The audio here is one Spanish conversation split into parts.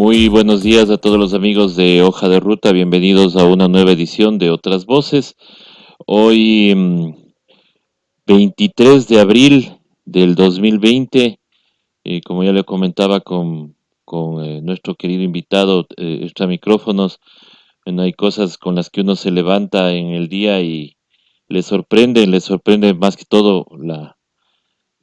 Muy buenos días a todos los amigos de Hoja de Ruta, bienvenidos a una nueva edición de Otras Voces. Hoy, 23 de abril del 2020, como ya le comentaba con nuestro querido invitado, extra micrófonos, bueno, hay cosas con las que uno se levanta en el día y le sorprende más que todo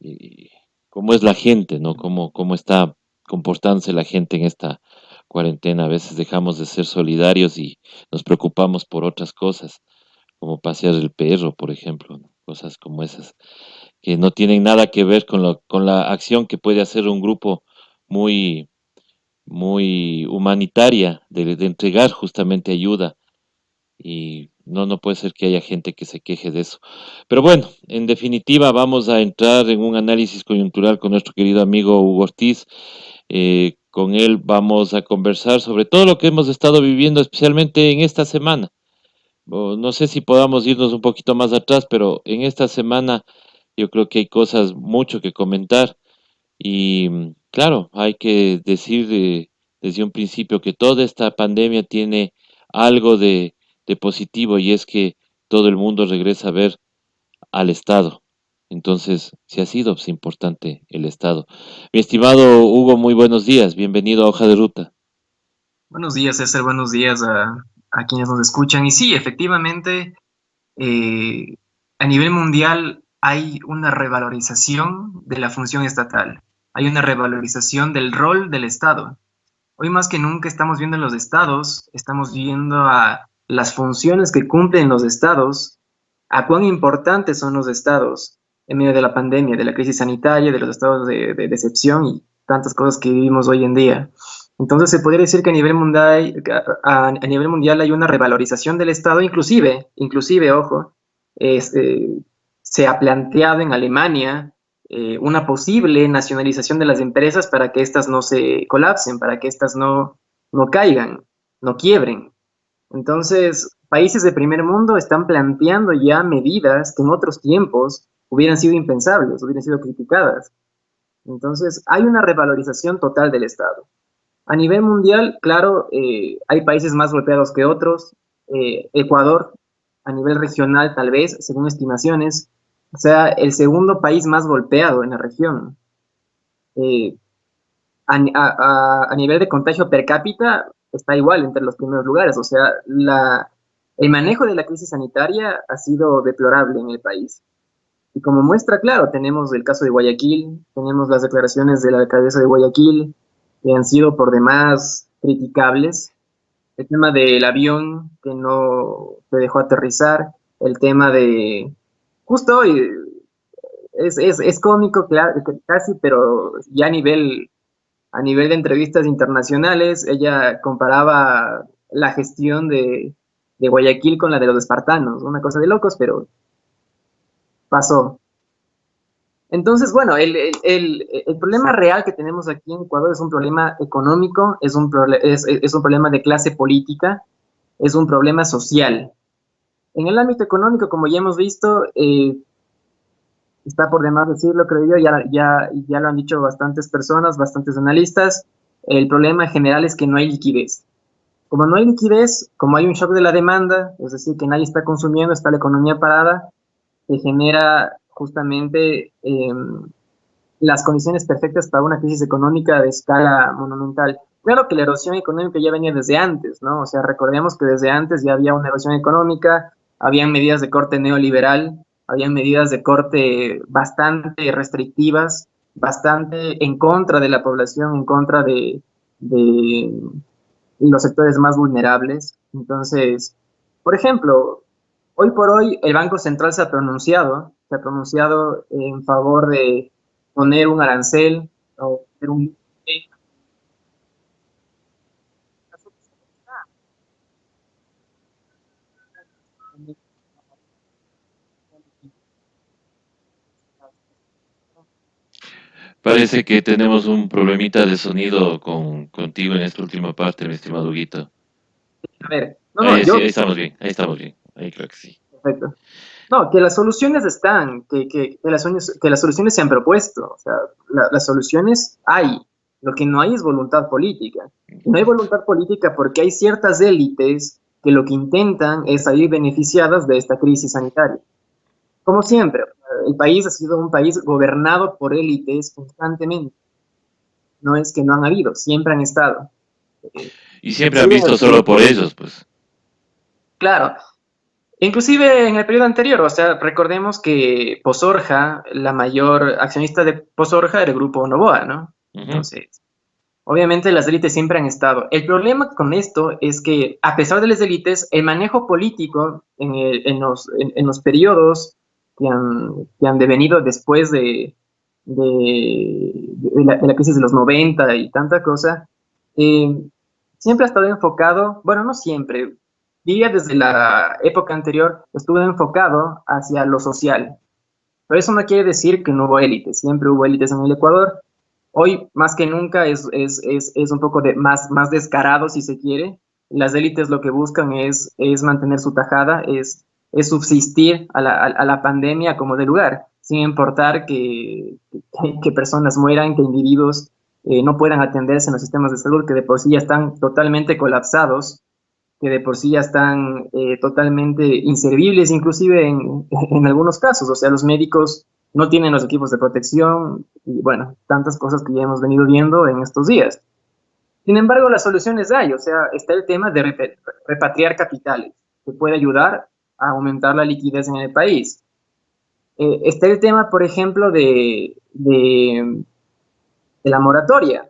eh, cómo es la gente, ¿no? Cómo está comportándose la gente en esta cuarentena. A veces dejamos de ser solidarios y nos preocupamos por otras cosas, como pasear el perro, por ejemplo, ¿no? Cosas como esas, que no tienen nada que ver con la acción que puede hacer un grupo muy, muy humanitaria de entregar justamente ayuda y no puede ser que haya gente que se queje de eso. Pero bueno, en definitiva vamos a entrar en un análisis coyuntural con nuestro querido amigo Hugo Ortiz. Con él vamos a conversar sobre todo lo que hemos estado viviendo, especialmente en esta semana. No sé si podamos irnos un poquito más atrás, pero en esta semana yo creo que hay cosas mucho que comentar y claro, hay que decir desde un principio que toda esta pandemia tiene algo de positivo y es que todo el mundo regresa a ver al Estado. Entonces, sí ha sido pues, importante el Estado. Mi estimado Hugo, muy buenos días. Bienvenido a Hoja de Ruta. Buenos días, César. Buenos días a quienes nos escuchan. Y sí, efectivamente, eh, a nivel mundial hay una revalorización de la función estatal. Hay una revalorización del rol del Estado. Hoy más que nunca estamos viendo en los estados, estamos viendo a las funciones que cumplen los estados, a cuán importantes son los estados en medio de la pandemia, de la crisis sanitaria, de los estados de excepción y tantas cosas que vivimos hoy en día. Entonces se podría decir que a nivel mundial hay una revalorización del Estado, inclusive, ojo, es, se ha planteado en Alemania una posible nacionalización de las empresas para que éstas no se colapsen, para que éstas no caigan, no quiebren. Entonces, países de primer mundo están planteando ya medidas que en otros tiempos hubieran sido impensables, hubieran sido criticadas. Entonces, hay una revalorización total del Estado. A nivel mundial, claro, hay países más golpeados que otros. Ecuador, a nivel regional, tal vez, según estimaciones, sea el segundo país más golpeado en la región. Eh, a nivel de contagio per cápita, está igual entre los primeros lugares. O sea, el manejo de la crisis sanitaria ha sido deplorable en el país. Y como muestra, claro, tenemos el caso de Guayaquil, tenemos las declaraciones de la alcaldesa de Guayaquil, que han sido por demás criticables. El tema del avión que no se dejó aterrizar, el tema de... Justo hoy, es cómico, claro, casi, pero ya a nivel de entrevistas internacionales, ella comparaba la gestión de Guayaquil con la de los espartanos, una cosa de locos, pero pasó. Entonces, bueno, el problema real que tenemos aquí en Ecuador es un problema económico, es un problema de clase política, es un problema social. En el ámbito económico, como ya hemos visto, está por demás decirlo, creo yo, ya lo han dicho bastantes personas, bastantes analistas, el problema general es que no hay liquidez. Como no hay liquidez, como hay un shock de la demanda, es decir, que nadie está consumiendo, está la economía parada, se genera justamente las condiciones perfectas para una crisis económica de escala monumental. Claro que la erosión económica ya venía desde antes, ¿no? O sea, recordemos que desde antes ya había una erosión económica, habían medidas de corte neoliberal, habían medidas de corte bastante restrictivas, bastante en contra de la población, en contra de los sectores más vulnerables. Entonces, por ejemplo, hoy por hoy el Banco Central se ha pronunciado en favor de poner un arancel o poner un... Parece que tenemos un problemita de sonido contigo en esta última parte, mi estimado Huguito. A ver, no, no, Ahí sí, yo, ahí estamos bien, ahí estamos bien. Ahí creo que sí. perfecto. No, que las soluciones están, que las soluciones se han propuesto, o sea, las soluciones hay. Lo que no hay es voluntad política. Y no hay voluntad política porque hay ciertas élites que lo que intentan es salir beneficiadas de esta crisis sanitaria. Como siempre, el país ha sido un país gobernado por élites constantemente. No es que no han habido, siempre han estado. Eh, Y siempre han inclusive en visto el solo periodo, por ellos, pues. claro, inclusive en el periodo anterior, o sea, recordemos que Posorja, la mayor accionista de Posorja era el grupo Novoa, ¿no? Ujú. Entonces, obviamente las élites siempre han estado. El problema con esto es que, a pesar de las élites, el manejo político en los periodos que han devenido después de la crisis de los 90 y tanta cosa, eh, siempre ha estado enfocado, bueno, no siempre, diría desde la época anterior, estuvo enfocado hacia lo social. Pero eso no quiere decir que no hubo élites, siempre hubo élites en el Ecuador. Hoy, más que nunca, es un poco más descarado, si se quiere. Las élites lo que buscan es mantener su tajada, es subsistir a la pandemia como de lugar, sin importar que personas mueran, que individuos no puedan atenderse en los sistemas de salud, que de por sí ya están totalmente colapsados, que de por sí ya están totalmente inservibles, inclusive en algunos casos. O sea, los médicos no tienen los equipos de protección y bueno, tantas cosas que ya hemos venido viendo en estos días. Sin embargo, las soluciones hay, o sea, está el tema de repatriar capitales, que puede ayudar a aumentar la liquidez en el país. Está el tema, por ejemplo, de la moratoria,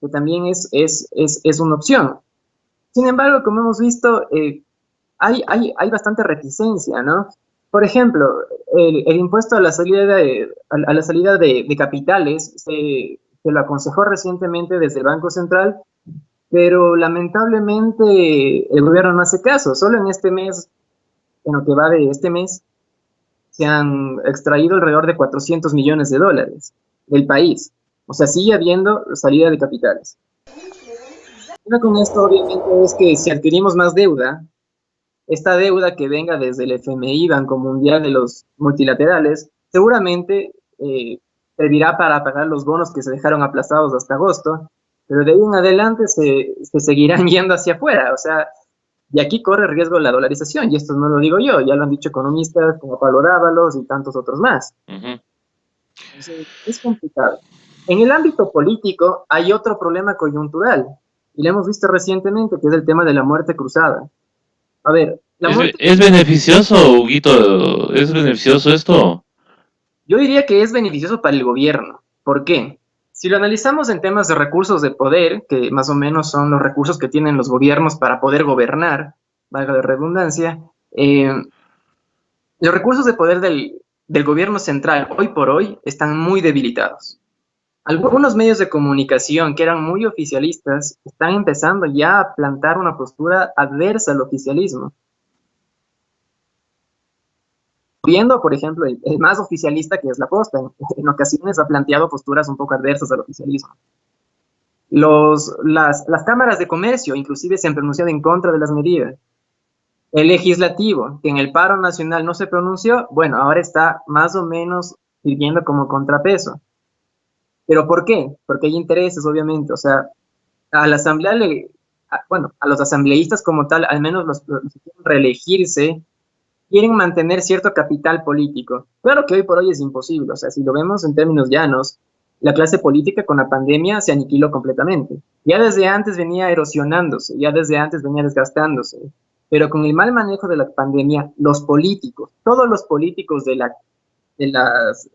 que también es una opción. Sin embargo, como hemos visto, hay bastante reticencia, ¿no? Por ejemplo, el impuesto a la salida a la salida de capitales se lo aconsejó recientemente desde el Banco Central, pero lamentablemente el gobierno no hace caso. Solo en este mes, en lo que va de este mes, se han extraído alrededor de 400 millones de dólares del país. O sea, sigue habiendo salida de capitales. Pero con esto, obviamente, es que si adquirimos más deuda, esta deuda que venga desde el FMI, Banco Mundial, de los multilaterales, seguramente servirá para pagar los bonos que se dejaron aplazados hasta agosto, pero de ahí en adelante se seguirán yendo hacia afuera. O sea, y aquí corre riesgo la dolarización, y esto no lo digo yo, ya lo han dicho economistas como Pablo Dávalos y tantos otros más. Ujú. Entonces, es complicado. En el ámbito político hay otro problema coyuntural, y lo hemos visto recientemente, que es el tema de la muerte cruzada. A ver, la muerte Es beneficioso, Huguito? ¿Es beneficioso esto? Yo diría que es beneficioso para el gobierno. ¿Por qué? Si lo analizamos en temas de recursos de poder, que más o menos son los recursos que tienen los gobiernos para poder gobernar, valga la redundancia, los recursos de poder del gobierno central hoy por hoy están muy debilitados. Algunos medios de comunicación que eran muy oficialistas están empezando ya a plantar una postura adversa al oficialismo. Viendo, por ejemplo, el más oficialista que es la Posta, en ocasiones ha planteado posturas un poco adversas al oficialismo. Las cámaras de comercio inclusive se han pronunciado en contra de las medidas. El legislativo, que en el paro nacional no se pronunció, bueno, ahora está más o menos sirviendo como contrapeso. ¿Pero por qué? Porque hay intereses, obviamente. O sea, a la asamblea, bueno, a los asambleístas como tal, al menos los que quieren reelegirse, quieren mantener cierto capital político. Claro que hoy por hoy es imposible, o sea, si lo vemos en términos llanos, la clase política con la pandemia se aniquiló completamente. Ya desde antes venía erosionándose, ya desde antes venía desgastándose, pero con el mal manejo de la pandemia, los políticos, todos los políticos de las,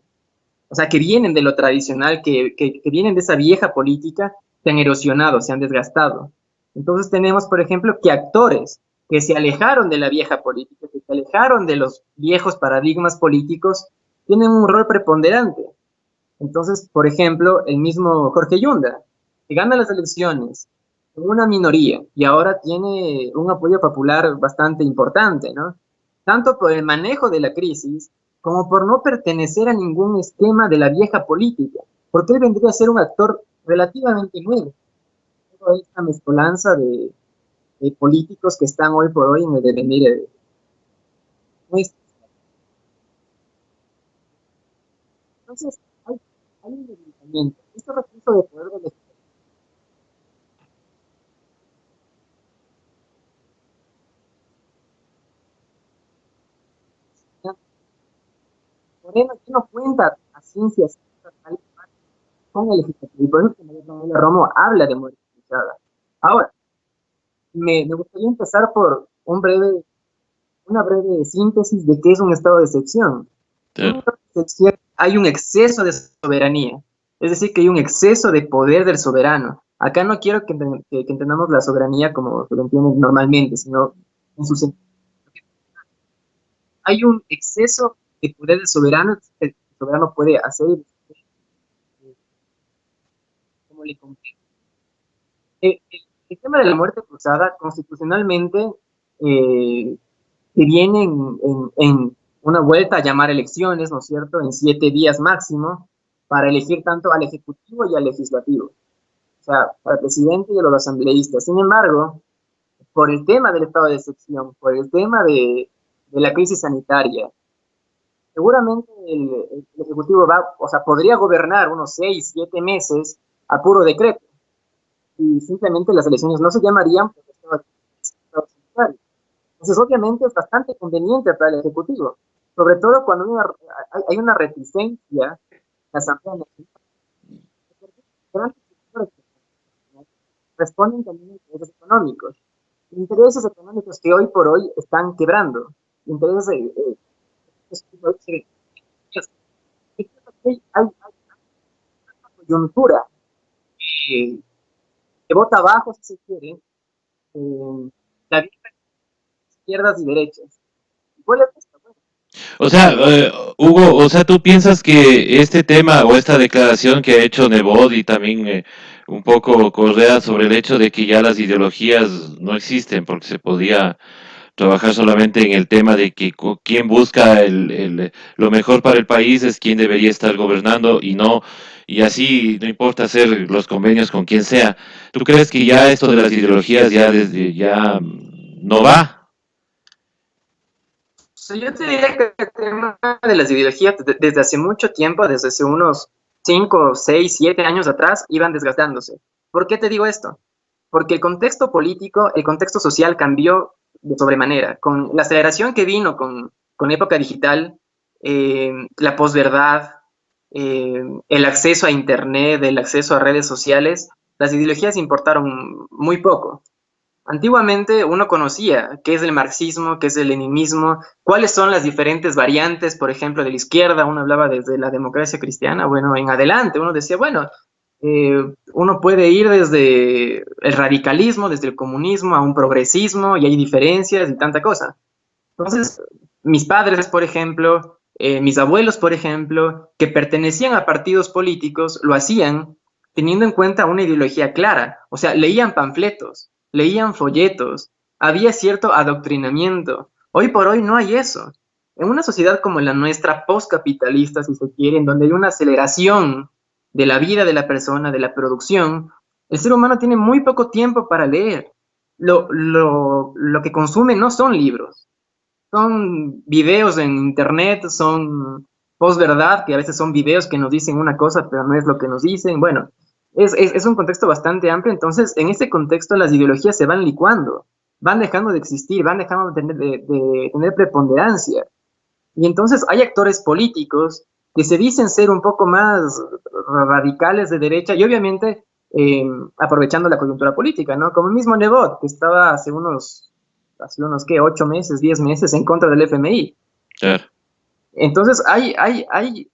o sea, que vienen de lo tradicional, que vienen de esa vieja política, se han erosionado, se han desgastado. Entonces tenemos, por ejemplo, que actores que se alejaron de la vieja política, que se alejaron de los viejos paradigmas políticos, tienen un rol preponderante. Entonces, por ejemplo, el mismo Jorge Yunda, que gana las elecciones con una minoría y ahora tiene un apoyo popular bastante importante, ¿no? Tanto por el manejo de la crisis como por no pertenecer a ningún esquema de la vieja política, porque él vendría a ser un actor relativamente nuevo. Toda esta mezcolanza de políticos que están hoy por hoy en el devenir nuestro. Entonces, hay un debilitamiento. Este recurso de poder del Estado Moreno ya no cuenta a ciencias con el legislativo, y por eso que María Romo habla de muerte cruzada. Ahora, me gustaría empezar por una breve síntesis de qué es un estado de excepción. En un Claro. estado de excepción hay un exceso de soberanía, es decir, que hay un exceso de poder del soberano. Acá no quiero que entendamos la soberanía como se lo entiende normalmente, sino en su sentido. Hay un exceso de poder del soberano, el soberano puede hacer como le conviene. El tema de la muerte cruzada, constitucionalmente, se viene en una vuelta a llamar elecciones, ¿no es cierto?, en 7 días máximo, para elegir tanto al Ejecutivo y al Legislativo, o sea, al presidente y a los asambleístas. Sin embargo, por el tema del estado de excepción, por el tema de la crisis sanitaria, seguramente el Ejecutivo va, o sea, podría gobernar unos 6, 7 meses a puro decreto, y simplemente las elecciones no se llamarían por el estado sanitario. Entonces, obviamente, es bastante conveniente para el Ejecutivo, sobre todo cuando hay una reticencia en la Asamblea Nacional. Grandes sectores responden también a intereses económicos que hoy por hoy están quebrando. Intereses, hay una coyuntura que, que bota abajo, si se quiere, la vida de izquierdas y derechas. ¿Cuál es esta? Bueno, O sea, Hugo, o sea, ¿tú piensas que este tema o esta declaración que ha hecho Nebot y también un poco Correa sobre el hecho de que ya las ideologías no existen porque se podía trabajar solamente en el tema de que quien busca lo mejor para el país es quien debería estar gobernando y no, y así no importa hacer los convenios con quien sea? ¿Tú crees que ya esto de las ideologías ya desde ya no va? so, yo te diría que el tema de las ideologías desde hace mucho tiempo, desde hace unos 5, 6, 7 años atrás, iban desgastándose. ¿Por qué te digo esto? Porque el contexto político, el contexto social cambió de sobremanera. Con la aceleración que vino con época digital, la posverdad, el acceso a Internet, el acceso a redes sociales, las ideologías importaron muy poco. Antiguamente uno conocía qué es el marxismo, qué es el leninismo, cuáles son las diferentes variantes, por ejemplo, de la izquierda. Uno hablaba desde la democracia cristiana, bueno, en adelante, uno decía, bueno, uno puede ir desde el radicalismo, desde el comunismo a un progresismo, y hay diferencias y tanta cosa. Entonces, mis padres, por ejemplo, mis abuelos, por ejemplo, que pertenecían a partidos políticos, lo hacían teniendo en cuenta una ideología clara. O sea, leían panfletos, leían folletos, había cierto adoctrinamiento. Hoy por hoy no hay eso. En una sociedad como la nuestra, postcapitalista, si se quiere, en donde hay una aceleración de la vida de la persona, de la producción, el ser humano tiene muy poco tiempo para leer. Lo que consume no son libros, son videos en internet, son posverdad, que a veces son videos que nos dicen una cosa, pero no es lo que nos dicen. Bueno, es un contexto bastante amplio, entonces en este contexto las ideologías se van licuando, van dejando de existir, van dejando de tener preponderancia. Y entonces hay actores políticos que se dicen ser un poco más radicales de derecha y obviamente aprovechando la coyuntura política, ¿no? Como el mismo Nebot, que estaba hace unos ¿qué? 8 meses, 10 meses en contra del FMI. Claro. Entonces hay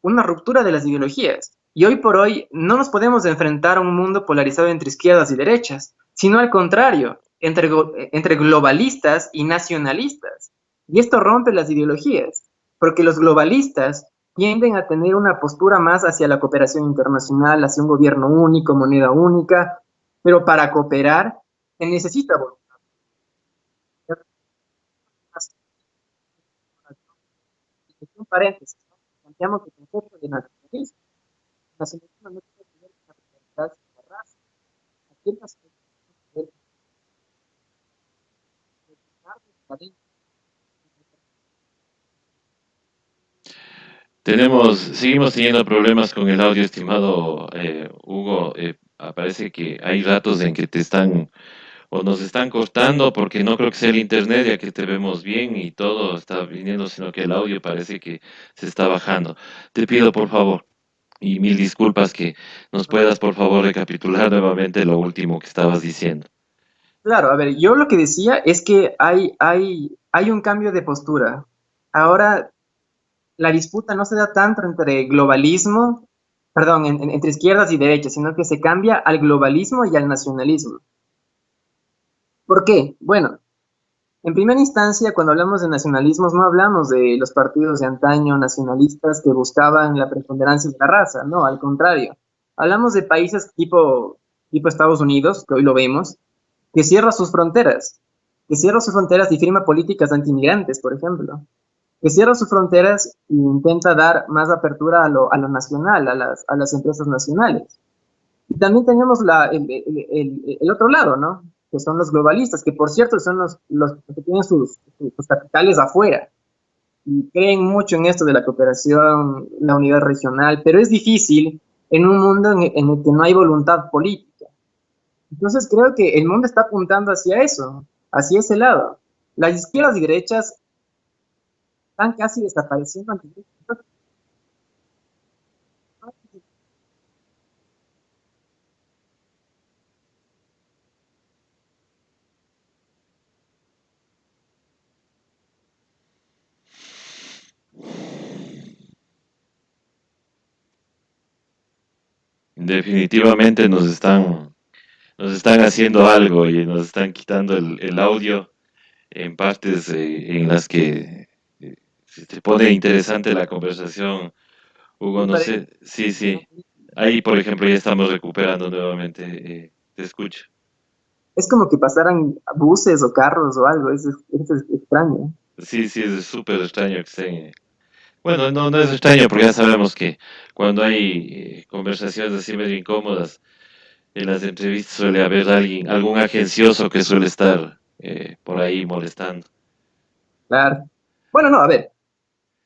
una ruptura de las ideologías. Y hoy por hoy no nos podemos enfrentar a un mundo polarizado entre izquierdas y derechas, sino al contrario, entre globalistas y nacionalistas. Y esto rompe las ideologías, porque los globalistas tienden a tener una postura más hacia la cooperación internacional, hacia un gobierno único, moneda única, pero para cooperar se necesita voluntad. Un paréntesis, ¿no? Planteamos el concepto de nacionalismo. El nacionalismo no tiene que ver con la pluralidad de la raza. Aquí el nacionalismo tiene que ver con la Seguimos teniendo problemas con el audio, estimado Hugo. Parece que hay ratos en que te están o nos están cortando porque no creo que sea el internet, ya que te vemos bien y todo está viniendo, sino que el audio parece que se está bajando. Te pido por favor, y mil disculpas, que nos puedas por favor recapitular nuevamente lo último que estabas diciendo. Claro, a ver, yo lo que decía es que hay un cambio de postura. Ahora la disputa no se da tanto entre globalismo, perdón, entre izquierdas y derechas, sino que se cambia al globalismo y al nacionalismo. ¿Por qué? Bueno, en primera instancia, cuando hablamos de nacionalismos, no hablamos de los partidos de antaño nacionalistas que buscaban la preponderancia de la raza, no, al contrario. Hablamos de países tipo Estados Unidos, que hoy lo vemos, que cierra sus fronteras, y firma políticas antimigrantes, por ejemplo, que cierra sus fronteras e intenta dar más apertura a lo nacional, a las empresas nacionales. Y también tenemos el otro lado, ¿no? Que son los globalistas, que por cierto son los que tienen sus capitales afuera y creen mucho en esto de la cooperación, la unidad regional, pero es difícil en un mundo en el que no hay voluntad política. Entonces creo que el mundo está apuntando hacia eso, hacia ese lado. Las izquierdas y derechas están casi desapareciendo ante esto. Definitivamente nos están haciendo algo y nos están quitando el audio en partes en las que se pone interesante la conversación. Hugo, Me no parece, sé, sí, ¿no? sí. Ahí, por ejemplo, ya estamos recuperando nuevamente. Te escucho. Es como que pasaran buses o carros o algo, es extraño. Sí, sí, es súper extraño que estén. Bueno, no, no es extraño porque ya sabemos que cuando hay conversaciones así medio incómodas en las entrevistas suele haber alguien, algún agencioso que suele estar por ahí molestando. Claro. Bueno, no, a ver,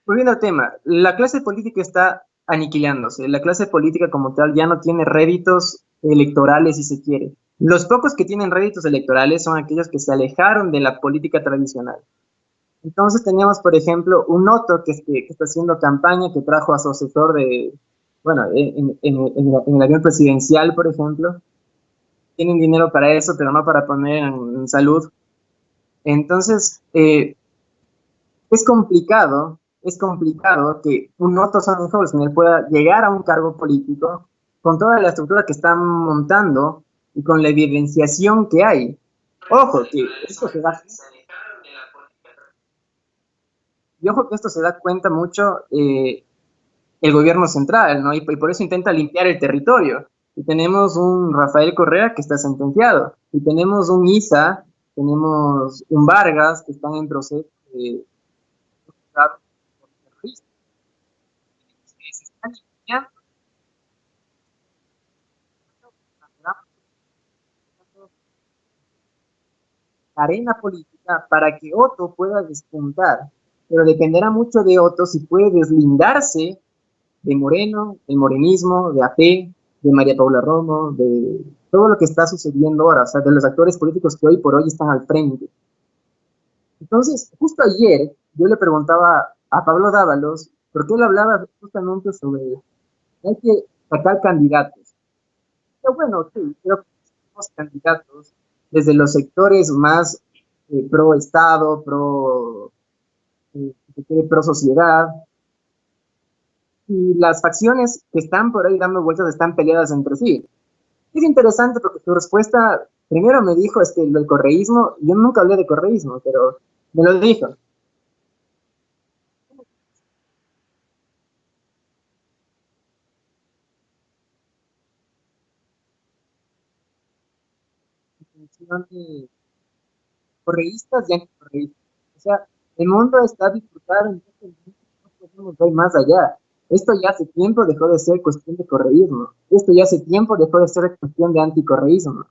volviendo al tema, la clase política está aniquilándose. La clase política como tal ya no tiene réditos electorales, si se quiere. Los pocos que tienen réditos electorales son aquellos que se alejaron de la política tradicional. Entonces teníamos, por ejemplo, un Otto que está haciendo campaña, que trajo a su asesor de, bueno, en el avión presidencial, por ejemplo. Tienen dinero para eso, pero no para poner en salud. Entonces, es complicado que un Otto Sonnenfelsner pueda llegar a un cargo político con toda la estructura que están montando y con la evidenciación que hay. Ojo, que esto se da, y ojo que esto se da cuenta mucho el gobierno central, ¿no? Y por eso intenta limpiar el territorio. Y tenemos un Rafael Correa que está sentenciado, y tenemos un Isa, tenemos un Vargas que están en proceso de se están limpiando la arena política para que Otto pueda despuntar. Pero dependerá mucho de Otto si puede deslindarse de Moreno, del morenismo, de AP, de María Paula Romo, de todo lo que está sucediendo ahora, o sea, de los actores políticos que hoy por hoy están al frente. Entonces, justo ayer yo le preguntaba a Pablo Dávalos, porque él hablaba justamente sobre hay que sacar candidatos. Pero bueno, sí, creo que tenemos candidatos desde los sectores más pro Estado, pro sociedad, y las facciones que están por ahí dando vueltas están peleadas entre sí. Es interesante porque su respuesta, primero me dijo, es que el correísmo, yo nunca hablé de correísmo, pero me lo dijo. De correístas y anticorreístas. O sea, el mundo está disputado, entonces no podemos ver más allá. Esto ya hace tiempo dejó de ser cuestión de correísmo. Esto ya hace tiempo dejó de ser cuestión de anticorreísmo.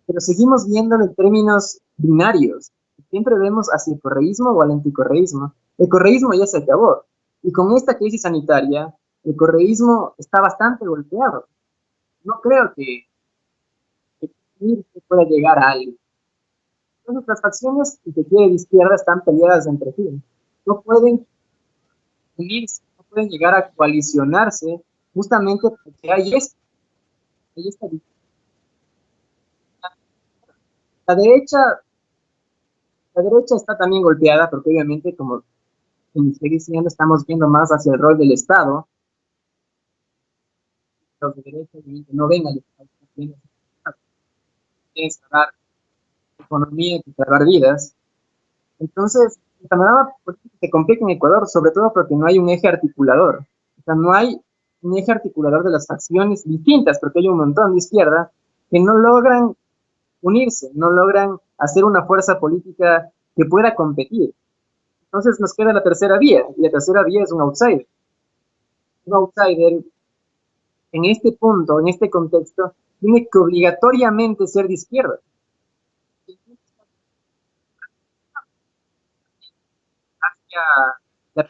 Pero seguimos viéndolo en términos binarios. Siempre vemos hacia el correísmo o al anticorreísmo. El correísmo ya se acabó. Y con esta crisis sanitaria, el correísmo está bastante golpeado. No creo que pueda llegar a algo. Entonces, las facciones, si se quiere, de izquierda están peleadas entre sí. No pueden unirse, no pueden llegar a coalicionarse, justamente porque hay esta. La derecha, la derecha está también golpeada, porque obviamente, como estoy diciendo, estamos viendo más hacia el rol del Estado. Los de derecha no ven al Estado, quieren salvar economía y salvar vidas. Entonces, el panorama político se complica en Ecuador, sobre todo porque no hay un eje articulador. O sea, no hay un eje articulador de las facciones distintas, porque hay un montón de izquierda que no logran unirse, no logran hacer una fuerza política que pueda competir. Entonces nos queda la tercera vía, y la tercera vía es un outsider. Un outsider, en este punto, en este contexto, tiene que obligatoriamente ser de izquierda. Hacia la, o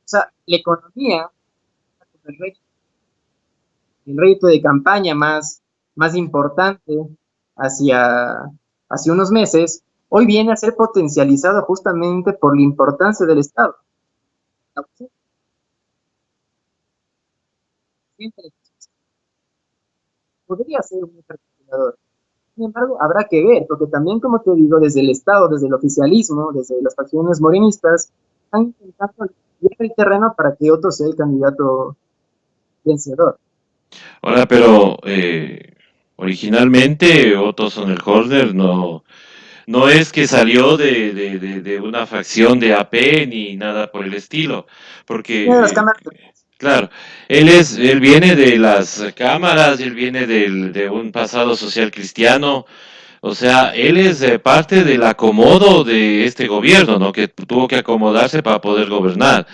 sea, la economía, el rédito de campaña más importante hacia unos meses, hoy viene a ser potencializado justamente por la importancia del Estado. Podría ser un articulador. Sin embargo, habrá que ver, porque también, como te digo, desde el Estado, desde el oficialismo, desde las facciones morenistas, están intentando limpiar el terreno para que otro sea el candidato vencedor. Ahora, pero originalmente Otto Sonnenhorner no es que salió de una facción de AP ni nada por el estilo, Una de las porque, cámaras. claro, él viene de las cámaras, él viene de un pasado social cristiano, o sea, él es parte del acomodo de este gobierno, ¿no? Que tuvo que acomodarse para poder gobernar.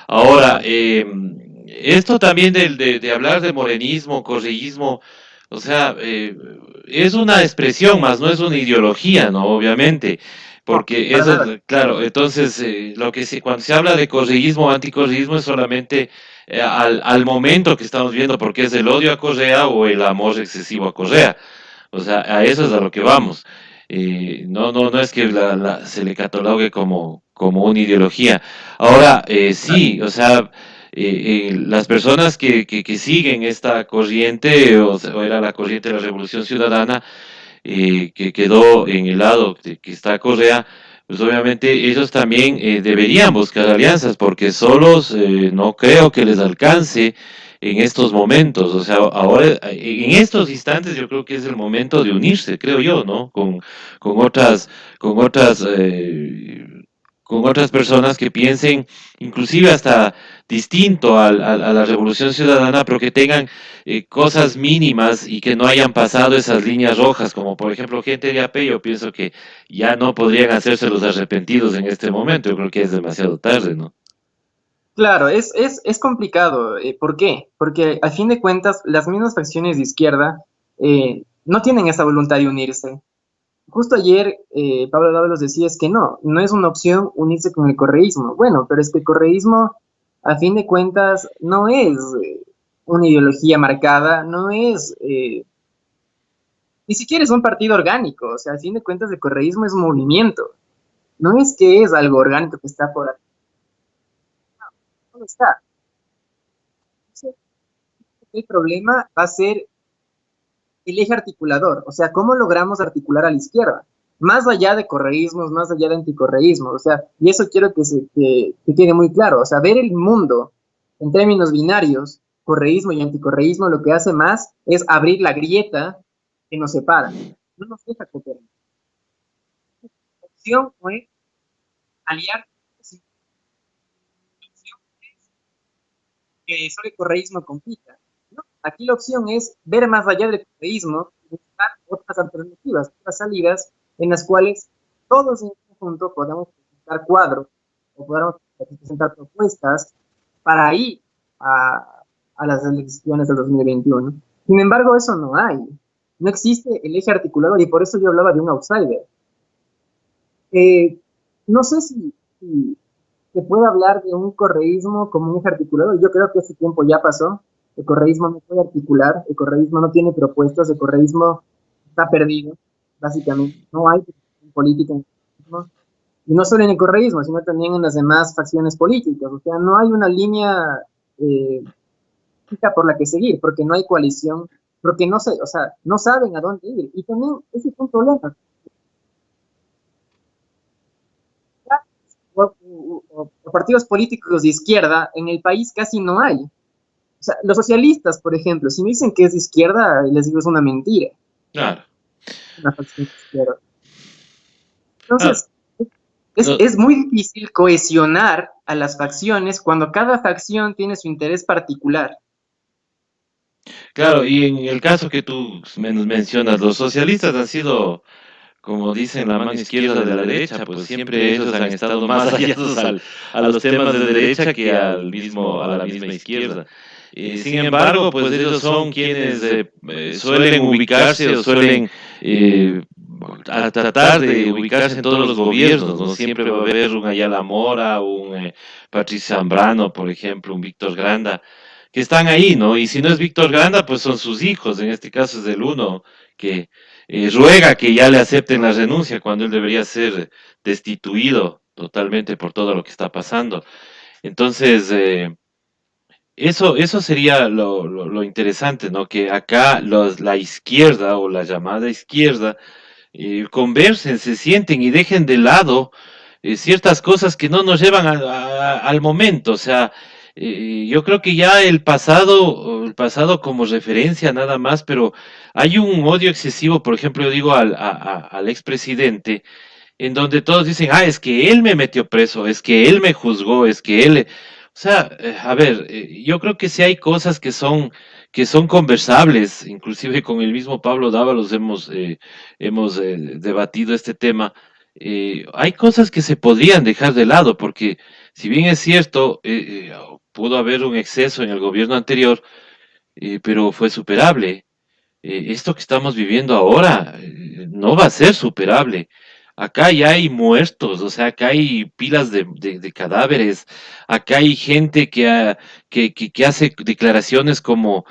Ahora, esto también de hablar de morenismo, correísmo, o sea, es una expresión más, no es una ideología, ¿no? Obviamente, No, porque para eso, nada. claro, entonces, cuando se habla de correísmo o anticorreísmo es solamente al momento que estamos viendo, porque es el odio a Correa o el amor excesivo a Correa. O sea, a eso es a lo que vamos. No es que se le catalogue como una ideología. Ahora, sí, o sea, las personas que siguen esta corriente, o era la corriente de la Revolución Ciudadana, que quedó en el lado de que está Correa, pues obviamente ellos también deberían buscar alianzas, porque solos no creo que les alcance en estos momentos. O sea, ahora, en estos instantes yo creo que es el momento de unirse, creo yo, ¿no? Con otras, con otras, con otras personas que piensen inclusive hasta distinto a la Revolución Ciudadana, pero que tengan cosas mínimas y que no hayan pasado esas líneas rojas, como por ejemplo gente de AP, yo pienso que ya no podrían hacerse los arrepentidos en este momento, yo creo que es demasiado tarde, ¿no? Claro, es complicado. ¿Por qué? Porque al fin de cuentas, las mismas facciones de izquierda no tienen esa voluntad de unirse. Justo ayer Pablo Dávalos decía es que no es una opción unirse con el correísmo. Bueno, pero es que el correísmo, a fin de cuentas, no es una ideología marcada, no es, ni siquiera es un partido orgánico. O sea, a fin de cuentas, el correísmo es un movimiento. No es que es algo orgánico que está por aquí, no está. Entonces, el problema va a ser el eje articulador, o sea, cómo logramos articular a la izquierda, más allá de correísmos, más allá de anticorreísmos, o sea, y eso quiero que quede muy claro, o sea, ver el mundo en términos binarios, correísmo y anticorreísmo, lo que hace más es abrir la grieta que nos separa, no nos deja cooperar. La opción fue aliar que solo el correísmo compita. ¿No? Aquí la opción es ver más allá del correísmo y buscar otras alternativas, otras salidas en las cuales todos en conjunto podamos presentar cuadros o podamos presentar propuestas para ir a las elecciones del 2021. Sin embargo, eso no hay. No existe el eje articulador y por eso yo hablaba de un outsider. Eh, no sé si se puede hablar de un correísmo como un eje articulador. Yo creo que ese tiempo ya pasó. El correísmo no puede articular, el correísmo no tiene propuestas, el correísmo está perdido. básicamente. No hay política, ¿no? Y no solo en el correísmo, sino también en las demás facciones políticas. O sea, no hay una línea fija por la que seguir, porque no hay coalición, porque no sé, o sea, no saben a dónde ir. Y también ese es un problema. O partidos políticos de izquierda en el país casi no hay. O sea, los socialistas, por ejemplo, si me dicen que es de izquierda, les digo es una mentira. Claro. Una facción de izquierda. Ah, Entonces, es muy difícil cohesionar a las facciones cuando cada facción tiene su interés particular. claro, y en el caso que tú mencionas, los socialistas han sido, como dicen, la mano izquierda de la derecha, pues siempre ellos han estado más hallados a los temas de derecha que a la misma izquierda. Sin embargo, pues ellos son quienes suelen ubicarse o suelen eh, a tratar de ubicarse en todos los gobiernos, ¿no? Siempre va a haber un Ayala Mora, un Patricio Zambrano, por ejemplo, un Víctor Granda, que están ahí, ¿no? Y si no es Víctor Granda, pues son sus hijos, en este caso es el uno que ruega que ya le acepten la renuncia cuando él debería ser destituido totalmente por todo lo que está pasando. Entonces, eso sería lo interesante, ¿no? Que acá la izquierda o la llamada izquierda conversen, se sienten y dejen de lado ciertas cosas que no nos llevan al momento. O sea, yo creo que ya el pasado como referencia nada más, pero hay un odio excesivo, por ejemplo, yo digo al expresidente, en donde todos dicen, ah, es que él me metió preso, es que él me juzgó, es que él... O sea, a ver, yo creo que sí hay cosas que son conversables, inclusive con el mismo Pablo Dávalos hemos debatido este tema. Hay cosas que se podrían dejar de lado, porque si bien es cierto, pudo haber un exceso en el gobierno anterior, pero fue superable. Esto que estamos viviendo ahora no va a ser superable. Acá ya hay muertos, o sea, acá hay pilas de cadáveres, acá hay gente que hace declaraciones como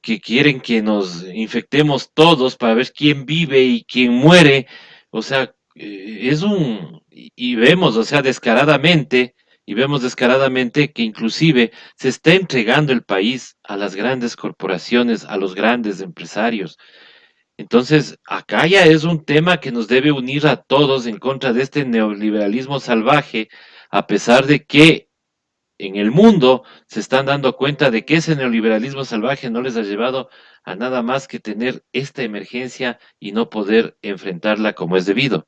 que quieren que nos infectemos todos para ver quién vive y quién muere. O sea, y vemos, o sea, descaradamente que inclusive se está entregando el país a las grandes corporaciones, a los grandes empresarios. Entonces, acá ya es un tema que nos debe unir a todos en contra de este neoliberalismo salvaje, a pesar de que en el mundo se están dando cuenta de que ese neoliberalismo salvaje no les ha llevado a nada más que tener esta emergencia y no poder enfrentarla como es debido.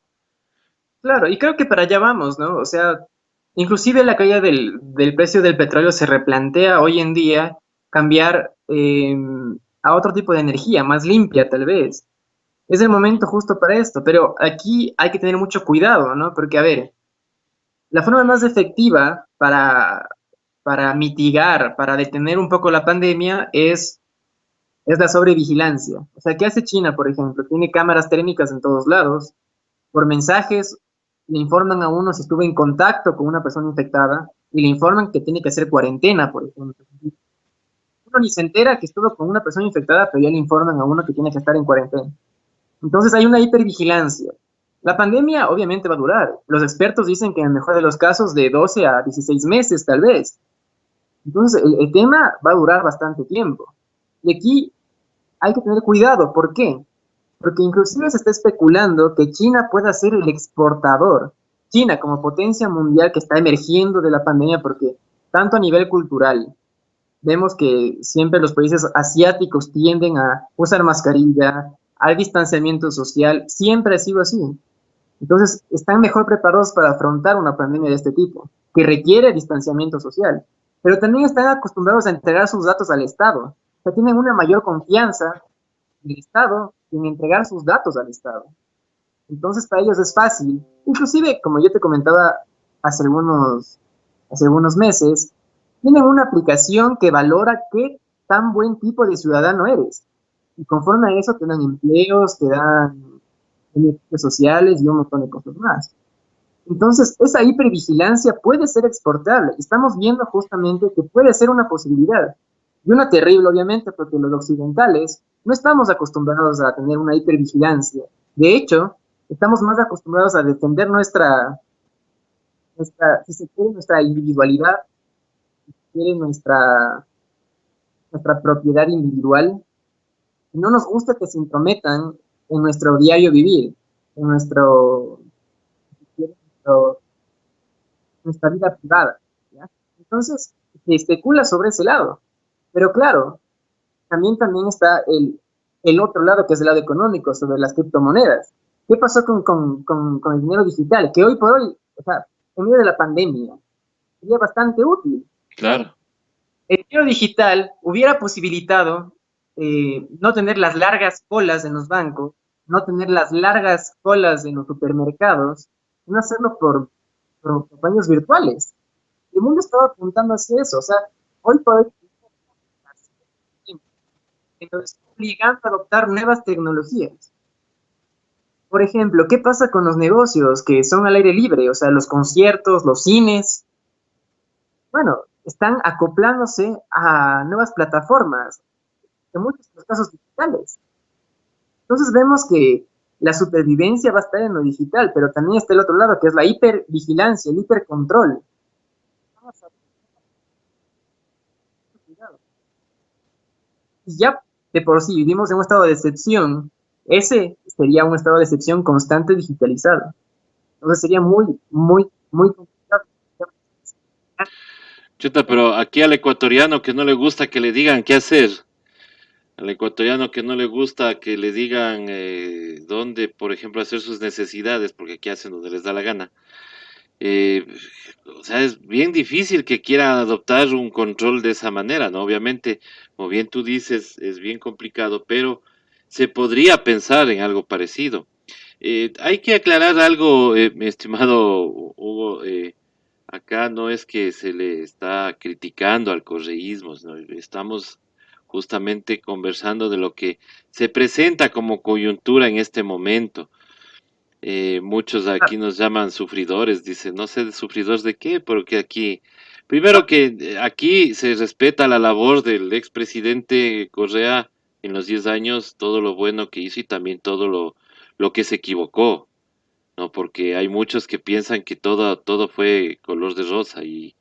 Claro, y creo que para allá vamos, ¿no? O sea, inclusive la caída del precio del petróleo se replantea hoy en día cambiar a otro tipo de energía, más limpia tal vez. Es el momento justo para esto, pero aquí hay que tener mucho cuidado, ¿no? Porque, a ver, la forma más efectiva para mitigar, para detener un poco la pandemia es la sobrevigilancia. O sea, ¿qué hace China, por ejemplo? Tiene cámaras térmicas en todos lados. Por mensajes le informan a uno si estuvo en contacto con una persona infectada y le informan que tiene que hacer cuarentena, por ejemplo. Uno ni se entera que estuvo con una persona infectada, pero ya le informan a uno que tiene que estar en cuarentena. Entonces hay una hipervigilancia. La pandemia obviamente va a durar. Los expertos dicen que en el mejor de los casos de 12 a 16 meses tal vez. Entonces el tema va a durar bastante tiempo. Y aquí hay que tener cuidado. ¿Por qué? Porque inclusive se está especulando que China pueda ser el exportador. China como potencia mundial que está emergiendo de la pandemia porque tanto a nivel cultural, vemos que siempre los países asiáticos tienden a usar mascarilla, al distanciamiento social, siempre ha sido así. Entonces, están mejor preparados para afrontar una pandemia de este tipo, que requiere distanciamiento social, pero también están acostumbrados a entregar sus datos al Estado. O sea, tienen una mayor confianza en el Estado en entregar sus datos al Estado. Entonces, para ellos es fácil. Inclusive, como yo te comentaba hace algunos meses, tienen una aplicación que valora qué tan buen tipo de ciudadano eres. Y conforme a eso te dan empleos, te dan beneficios sociales y un montón de cosas más. Entonces, esa hipervigilancia puede ser exportable. Estamos viendo justamente que puede ser una posibilidad. Y una terrible, obviamente, porque los occidentales no estamos acostumbrados a tener una hipervigilancia. De hecho, estamos más acostumbrados a defender nuestra, si se quiere, nuestra individualidad, si se quiere, nuestra propiedad individual. Y no nos gusta que se intrometan en nuestro diario vivir, en si quiere, nuestra vida privada, ¿ya? Entonces, se especula sobre ese lado. Pero claro, también está el otro lado, que es el lado económico, sobre las criptomonedas. ¿Qué pasó con el dinero digital? Que hoy por hoy, o sea, en medio de la pandemia, sería bastante útil. Claro. El dinero digital hubiera posibilitado no tener las largas colas en los bancos, no tener las largas colas en los supermercados, no hacerlo por campañas virtuales. El mundo estaba apuntando hacia eso, o sea, hoy por hoy nos está obligando a adoptar nuevas tecnologías. Por ejemplo, ¿qué pasa con los negocios que son al aire libre? O sea, los conciertos, los cines. Bueno, están acoplándose a nuevas plataformas, en muchos de los casos digitales. Entonces vemos que la supervivencia va a estar en lo digital, pero también está el otro lado, que es la hipervigilancia, el hipercontrol. Y ya de por sí vivimos en un estado de excepción, ese sería un estado de excepción constante digitalizado. Entonces sería muy, muy, muy complicado. Chuta, pero aquí al ecuatoriano que no le gusta que le digan qué hacer, al ecuatoriano que no le gusta que le digan dónde, por ejemplo, hacer sus necesidades, porque aquí hacen donde les da la gana. eh, o sea, es bien difícil que quieran adoptar un control de esa manera, ¿no? Obviamente, como bien tú dices, es bien complicado, pero se podría pensar en algo parecido. Hay que aclarar algo, mi estimado Hugo. Acá no es que se le está criticando al correísmo, ¿no? Estamos justamente conversando de lo que se presenta como coyuntura en este momento. Muchos aquí nos llaman sufridores, dicen, no sé de sufridores de qué, porque aquí, primero que aquí se respeta la labor del expresidente Correa en los 10 años, todo lo bueno que hizo y también todo lo que se equivocó, ¿no? Porque hay muchos que piensan que todo fue color de rosa y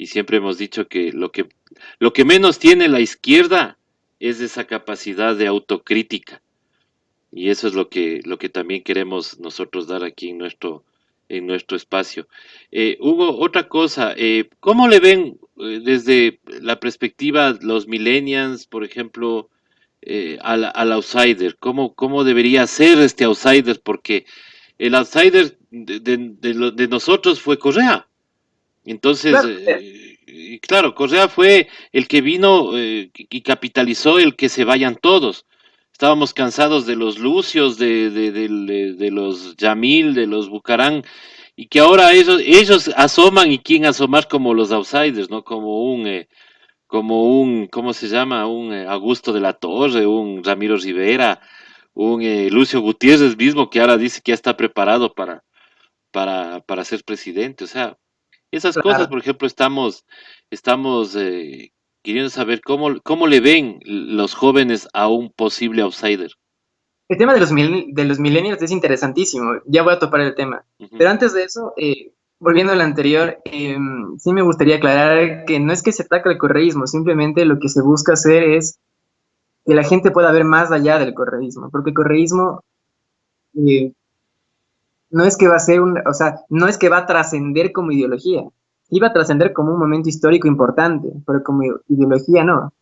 siempre hemos dicho que lo que menos tiene la izquierda es esa capacidad de autocrítica. Y eso es lo que también queremos nosotros dar aquí en nuestro espacio. Hugo, otra cosa, ¿cómo le ven desde la perspectiva los millennials, por ejemplo, al outsider? ¿Cómo debería ser este outsider? Porque el outsider de nosotros fue Correa. Entonces, Claro, y claro, Correa fue el que vino y capitalizó el que se vayan todos. Estábamos cansados de los Lucios, de los Yamil, de los Bucarán, y que ahora ellos asoman y quieren asomar como los outsiders, ¿no? ¿Cómo se llama? Un Augusto de la Torre, un Ramiro Rivera, un Lucio Gutiérrez mismo, que ahora dice que ya está preparado para ser presidente. O sea, esas cosas, claro. por ejemplo, estamos queriendo saber cómo le ven los jóvenes a un posible outsider. El tema de los millennials es interesantísimo, ya voy a topar el tema. Ujú. Pero antes de eso, volviendo al anterior, sí me gustaría aclarar que no es que se ataque el correísmo, simplemente lo que se busca hacer es que la gente pueda ver más allá del correísmo, porque el correísmo eh, no es que va a ser o sea, no es que va a trascender como ideología, sí va a trascender como un momento histórico importante, pero como ideología no.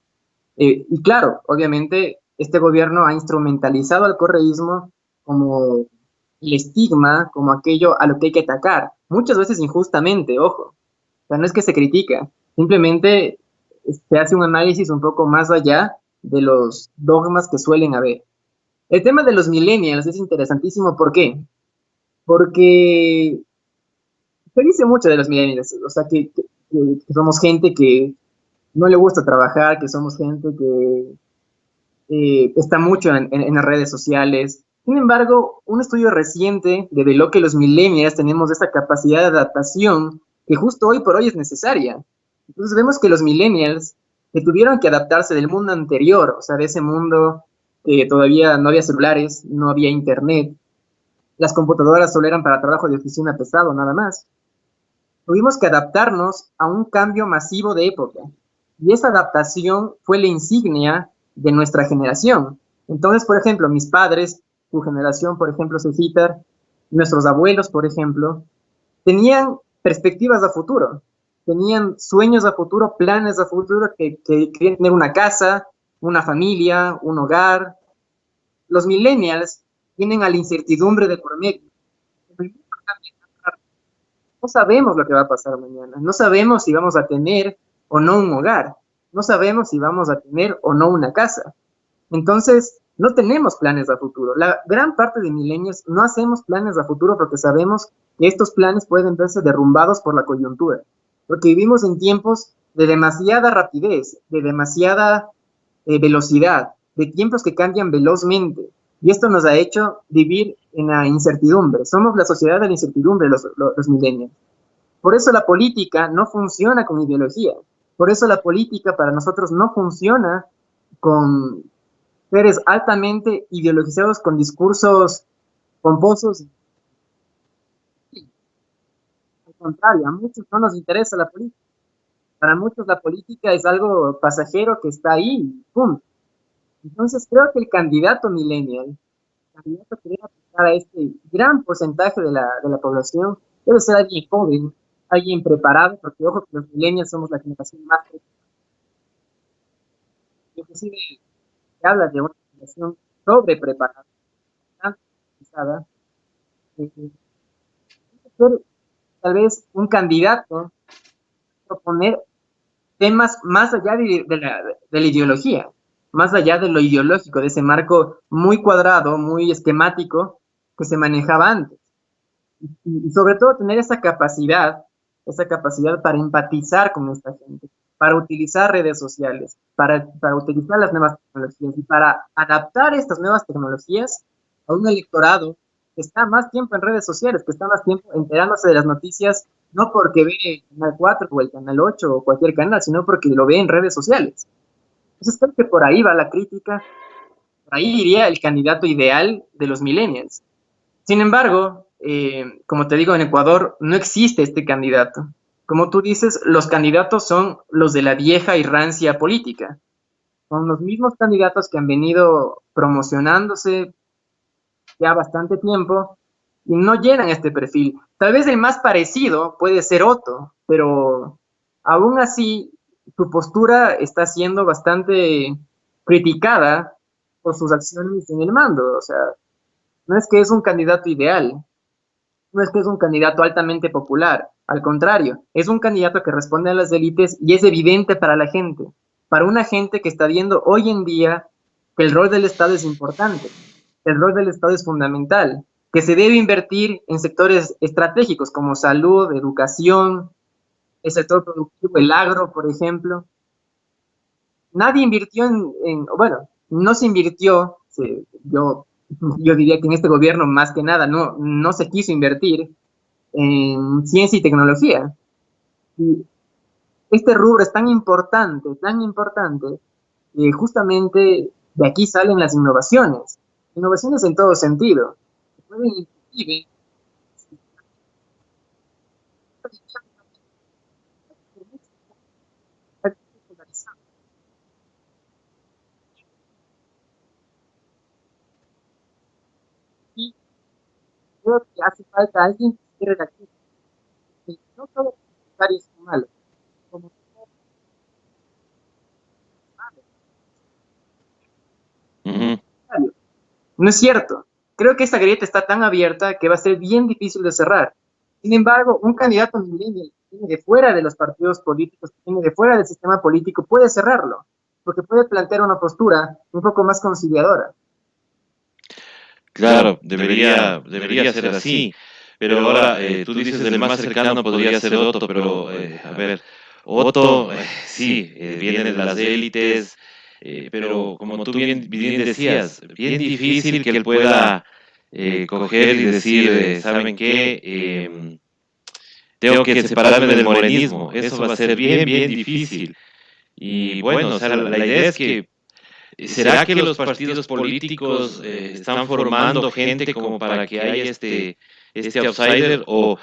Y claro, obviamente este gobierno ha instrumentalizado al correísmo como el estigma, como aquello a lo que hay que atacar, muchas veces injustamente, ojo. O sea, no es que se critica, simplemente se hace un análisis un poco más allá de los dogmas que suelen haber. El tema de los millennials es interesantísimo, ¿por qué? Porque se dice mucho de los millennials, o sea, que somos gente que no le gusta trabajar, que somos gente que está mucho en las redes sociales. Sin embargo, un estudio reciente develó que los millennials tenemos esta capacidad de adaptación que justo hoy por hoy es necesaria. Entonces vemos que los millennials que tuvieron que adaptarse del mundo anterior, o sea, de ese mundo que todavía no había celulares, no había internet, las computadoras solo eran para trabajo de oficina pesado, nada más. Tuvimos que adaptarnos a un cambio masivo de época. Y esa adaptación fue la insignia de nuestra generación. Entonces, por ejemplo, mis padres, tu generación, por ejemplo, Cecitar, nuestros abuelos, por ejemplo, tenían perspectivas a futuro, tenían sueños a futuro, planes a futuro, que querían tener una casa, una familia, un hogar. Los millennials tienen a la incertidumbre de por medio. No sabemos lo que va a pasar mañana, no sabemos si vamos a tener o no un hogar, no sabemos si vamos a tener o no una casa. Entonces, no tenemos planes a futuro. La gran parte de millennials no hacemos planes a futuro porque sabemos que estos planes pueden verse derrumbados por la coyuntura, porque vivimos en tiempos de demasiada rapidez, de demasiada velocidad, de tiempos que cambian velozmente. Y esto nos ha hecho vivir en la incertidumbre. Somos la sociedad de la incertidumbre, los millennials. Por eso la política no funciona con ideología. Por eso la política para nosotros no funciona con seres altamente ideologizados con discursos pomposos. Al contrario, a muchos no nos interesa la política. Para muchos la política es algo pasajero que está ahí, ¡pum! Entonces creo que el candidato millennial, el candidato que debe aplicar a este gran porcentaje de la población, debe ser alguien joven, alguien preparado, porque ojo que los millennials somos la generación más preparada. Inclusive se habla de una generación sobrepreparada, tan preparada, ser tal vez un candidato, proponer temas más allá de la ideología, más allá de lo ideológico, de ese marco muy cuadrado, muy esquemático que se manejaba antes. Y sobre todo tener esa capacidad para empatizar con esta gente, para utilizar redes sociales, para utilizar las nuevas tecnologías y para adaptar estas nuevas tecnologías a un electorado que está más tiempo en redes sociales, que está más tiempo enterándose de las noticias, no porque ve el Canal 4 o el Canal 8 o cualquier canal, sino porque lo ve en redes sociales. Entonces creo que por ahí va la crítica, por ahí iría el candidato ideal de los millennials. Sin embargo, como te digo, en Ecuador no existe este candidato. Como tú dices, los candidatos son los de la vieja y rancia política. Son los mismos candidatos que han venido promocionándose ya bastante tiempo y no llenan este perfil. Tal vez el más parecido puede ser Otto, pero aún así su postura está siendo bastante criticada por sus acciones en el mando. O sea, no es que es un candidato ideal, no es que es un candidato altamente popular, al contrario, es un candidato que responde a las élites y es evidente para la gente, para una gente que está viendo hoy en día que el rol del Estado es importante, el rol del Estado es fundamental, que se debe invertir en sectores estratégicos como salud, educación, el sector productivo, el agro, por ejemplo. Nadie invirtió bueno, no se invirtió, yo diría que en este gobierno más que nada no se quiso invertir en ciencia y tecnología. Y este rubro es tan importante, que justamente de aquí salen las innovaciones en todo sentido. Pueden inclusive y creo que hace falta alguien que cierre la crisis. No todos los empresarios son malos, como no es cierto. Creo que esta grieta está tan abierta que va a ser bien difícil de cerrar. Sin embargo, un candidato millennial que viene de fuera de los partidos políticos, que viene de fuera del sistema político, puede cerrarlo, porque puede plantear una postura un poco más conciliadora. Claro, debería ser así. Pero ahora tú dices el más cercano podría ser Otto, pero a ver, Otto, sí, viene de las élites, pero como tú bien decías, bien difícil que él pueda coger y decir, ¿saben qué? Tengo que separarme del morenismo, eso va a ser bien difícil. Y bueno, o sea, la idea es que ¿será que los partidos políticos están formando gente como para que haya este outsider o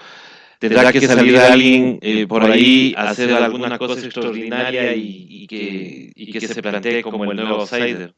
tendrá que salir alguien por ahí a hacer alguna cosa extraordinaria y que se plantee como el nuevo outsider?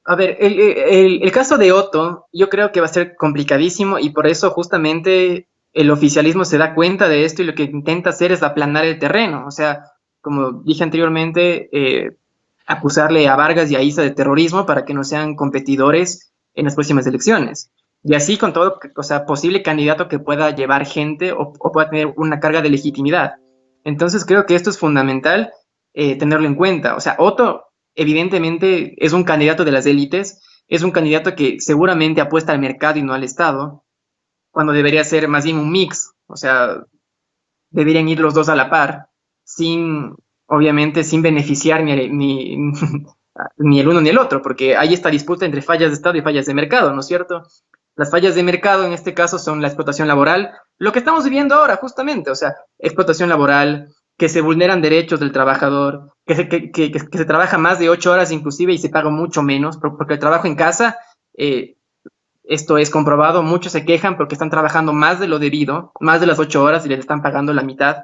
A ver, el caso de Otto yo creo que va a ser complicadísimo y por eso justamente el oficialismo se da cuenta de esto y lo que intenta hacer es aplanar el terreno. O sea, como dije anteriormente, acusarle a Vargas y a Issa de terrorismo para que no sean competidores en las próximas elecciones. Y así con todo, o sea, posible candidato que pueda llevar gente o pueda tener una carga de legitimidad. Entonces creo que esto es fundamental tenerlo en cuenta. O sea, Otto evidentemente es un candidato de las élites, es un candidato que seguramente apuesta al mercado y no al Estado, cuando debería ser más bien un mix, o sea, deberían ir los dos a la par, sin, obviamente, sin beneficiar ni el uno ni el otro, porque hay esta disputa entre fallas de Estado y fallas de mercado, ¿no es cierto? Las fallas de mercado en este caso son la explotación laboral, lo que estamos viviendo ahora justamente, o sea, explotación laboral, que se vulneran derechos del trabajador, que se trabaja más de 8 horas inclusive y se paga mucho menos, porque el trabajo en casa, esto es comprobado, muchos se quejan porque están trabajando más de lo debido, más de las 8 horas y les están pagando la mitad.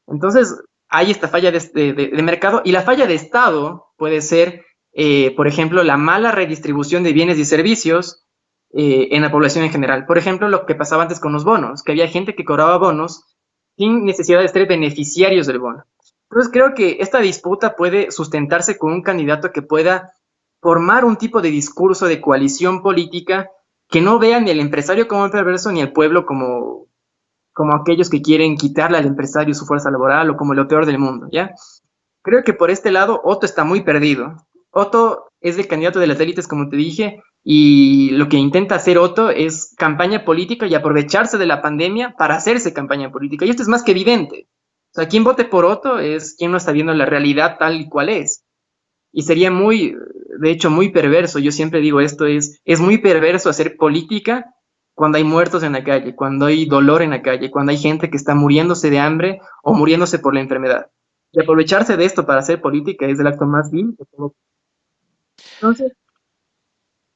Entonces, hay esta falla de mercado y la falla de Estado puede ser, por ejemplo, la mala redistribución de bienes y servicios en la población en general. Por ejemplo, lo que pasaba antes con los bonos, que había gente que cobraba bonos sin necesidad de ser beneficiarios del bono. Entonces, creo que esta disputa puede sustentarse con un candidato que pueda formar un tipo de discurso de coalición política que no vea ni al empresario como perverso ni al pueblo como aquellos que quieren quitarle al empresario su fuerza laboral o como lo peor del mundo, ¿ya? Creo que por este lado Otto está muy perdido. Otto es el candidato de las élites, como te dije, y lo que intenta hacer Otto es campaña política y aprovecharse de la pandemia para hacerse campaña política. Y esto es más que evidente. O sea, quien vote por Otto es quien no está viendo la realidad tal y cual es. Y sería muy, de hecho, muy perverso. Yo siempre digo esto, es muy perverso hacer política cuando hay muertos en la calle, cuando hay dolor en la calle, cuando hay gente que está muriéndose de hambre o muriéndose por la enfermedad. Y aprovecharse de esto para hacer política es el acto más vil que tengo. Entonces,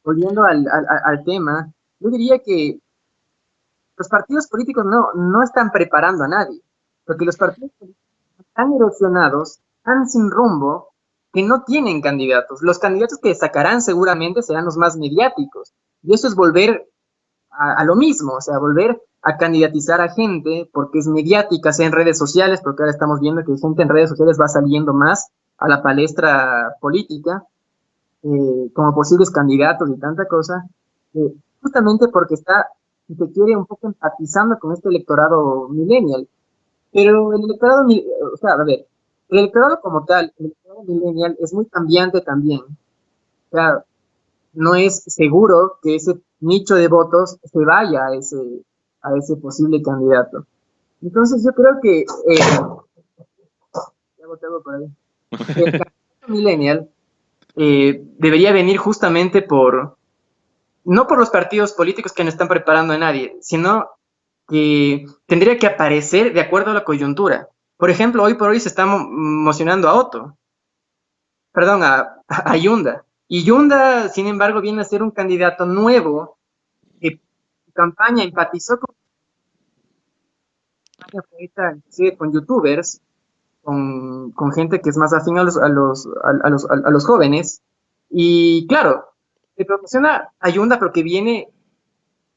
volviendo al tema, yo diría que los partidos políticos no están preparando a nadie, porque los partidos políticos están erosionados, están sin rumbo, que no tienen candidatos. Los candidatos que sacarán seguramente serán los más mediáticos. Y eso es volver a lo mismo, o sea, volver a candidatizar a gente porque es mediática, sea en redes sociales, porque ahora estamos viendo que gente en redes sociales va saliendo más a la palestra política como posibles candidatos y tanta cosa, justamente porque está, si se quiere, un poco empatizando con este electorado millennial. Pero el electorado, o sea, a ver, el electorado como tal, el electorado millennial es muy cambiante también. O sea, no es seguro que ese nicho de votos se vaya a ese posible candidato. Entonces yo creo que por ahí. El candidato millennial debería venir justamente no por los partidos políticos que no están preparando a nadie, sino que tendría que aparecer de acuerdo a la coyuntura. Por ejemplo, hoy por hoy se está mocionando a Otto, perdón, a Yunda. Y Yunda, sin embargo, viene a ser un candidato nuevo que su campaña empatizó con youtubers, con gente que es más afín a los jóvenes. Y claro, se promociona a Yunda porque viene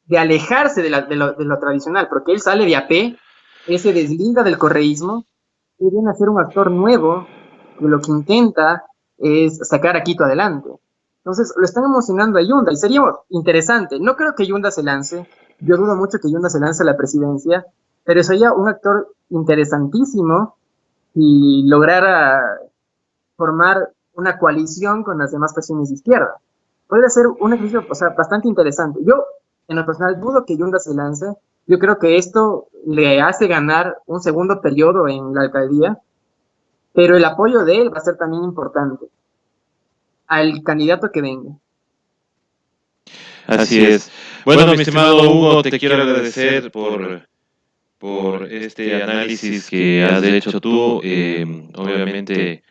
de alejarse de lo tradicional, porque él sale de AP, él se deslinda del correísmo, y viene a ser un actor nuevo que lo que intenta es sacar a Quito adelante. Entonces, lo están emocionando a Yunda y sería interesante. No creo que Yunda se lance, yo dudo mucho que Yunda se lance a la presidencia, pero sería un actor interesantísimo y lograra formar una coalición con las demás presiones de izquierda. Puede ser un ejercicio, o sea, bastante interesante. Yo, en lo personal, dudo que Yunda se lance. Yo creo que esto le hace ganar un segundo periodo en la alcaldía, pero el apoyo de él va a ser también importante al candidato que venga. Así es. Bueno, mi estimado Hugo, te quiero agradecer por este análisis que has hecho tú. Obviamente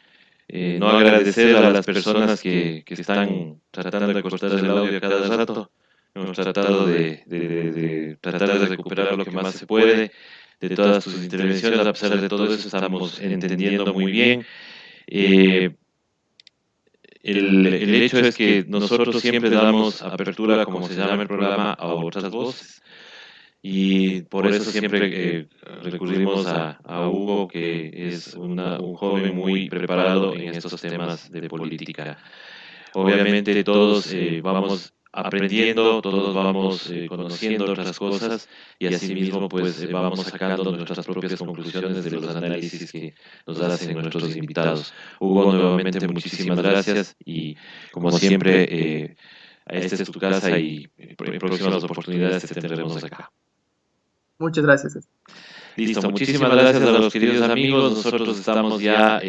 no agradecer a las personas que están tratando de cortar el audio a cada rato. Hemos tratado de tratar de recuperar lo que más se puede de todas tus intervenciones. A pesar de todo eso, estamos entendiendo muy bien. El hecho es que nosotros siempre damos apertura, como se llama el programa, a otras voces. Y por eso siempre recurrimos a Hugo, que es un joven muy preparado en estos temas de política. Obviamente todos vamos aprendiendo, todos vamos conociendo otras cosas y asimismo pues vamos sacando nuestras propias conclusiones de los análisis que nos hacen nuestros invitados. Hugo, nuevamente muchísimas gracias y como siempre, esta es tu casa y en próximas oportunidades te tendremos acá. Muchas gracias. Listo, muchísimas gracias a los queridos amigos. Nosotros estamos ya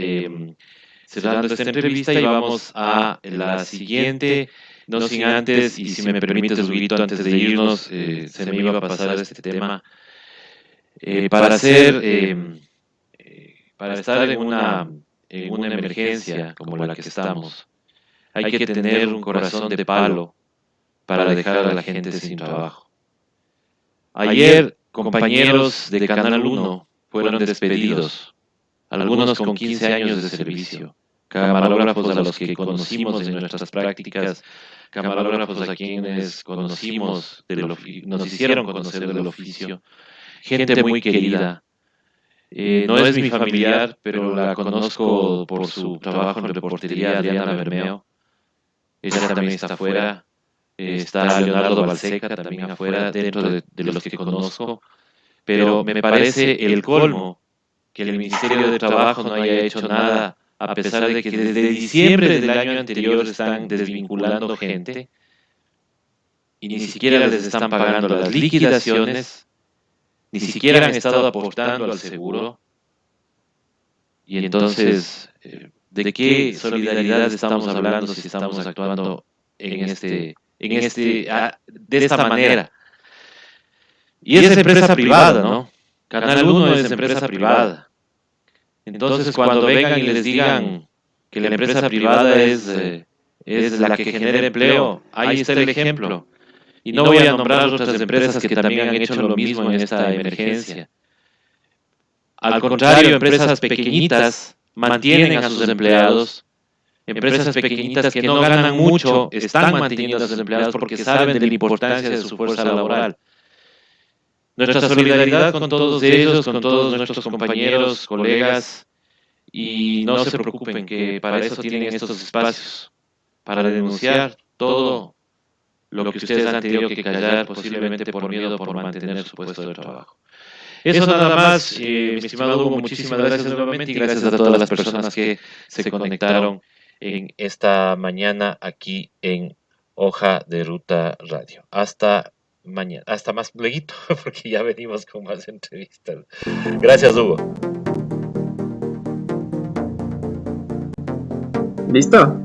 cerrando esta entrevista y vamos a la siguiente. No sin antes, y si me permites, Huguito, antes de irnos, se me iba a pasar este tema. Para estar en una emergencia como la que estamos, hay que tener un corazón de palo para dejar a la gente sin trabajo. Ayer, compañeros de Canal 1 fueron despedidos, algunos con 15 años de servicio, camarógrafos a los que conocimos en nuestras prácticas, camarógrafos a quienes conocimos, nos hicieron conocer del oficio, gente muy querida. No es mi familiar, pero la conozco por su trabajo en reportería, Adriana Bermeo. Ella también está afuera. Está Leonardo Balseca también afuera, dentro de los que conozco. Pero me parece el colmo que el Ministerio de Trabajo no haya hecho nada, a pesar de que desde diciembre del año anterior están desvinculando gente y ni siquiera les están pagando las liquidaciones, ni siquiera han estado aportando al seguro. Y entonces, ¿de qué solidaridad estamos hablando si estamos actuando de esta manera? Y es empresa privada, ¿no? Canal 1 es empresa privada. Entonces, cuando vengan y les digan que la empresa privada es la que genera empleo, ahí está el ejemplo. Y no voy a nombrar otras empresas que también han hecho lo mismo en esta emergencia. Al contrario, empresas pequeñitas mantienen a sus empleados. Empresas pequeñitas que no ganan mucho están manteniendo a sus empleados porque saben de la importancia de su fuerza laboral. Nuestra solidaridad con todos ellos, con todos nuestros compañeros, colegas, y no se preocupen que para eso tienen estos espacios, para denunciar todo lo que ustedes han tenido que callar, posiblemente por miedo, por mantener su puesto de trabajo. Eso nada más, mi estimado Hugo, muchísimas gracias nuevamente y gracias a todas las personas que se conectaron en esta mañana aquí en Hoja de Ruta Radio. Hasta mañana, hasta más luego, porque ya venimos con más entrevistas. Gracias, Hugo. ¿Listo?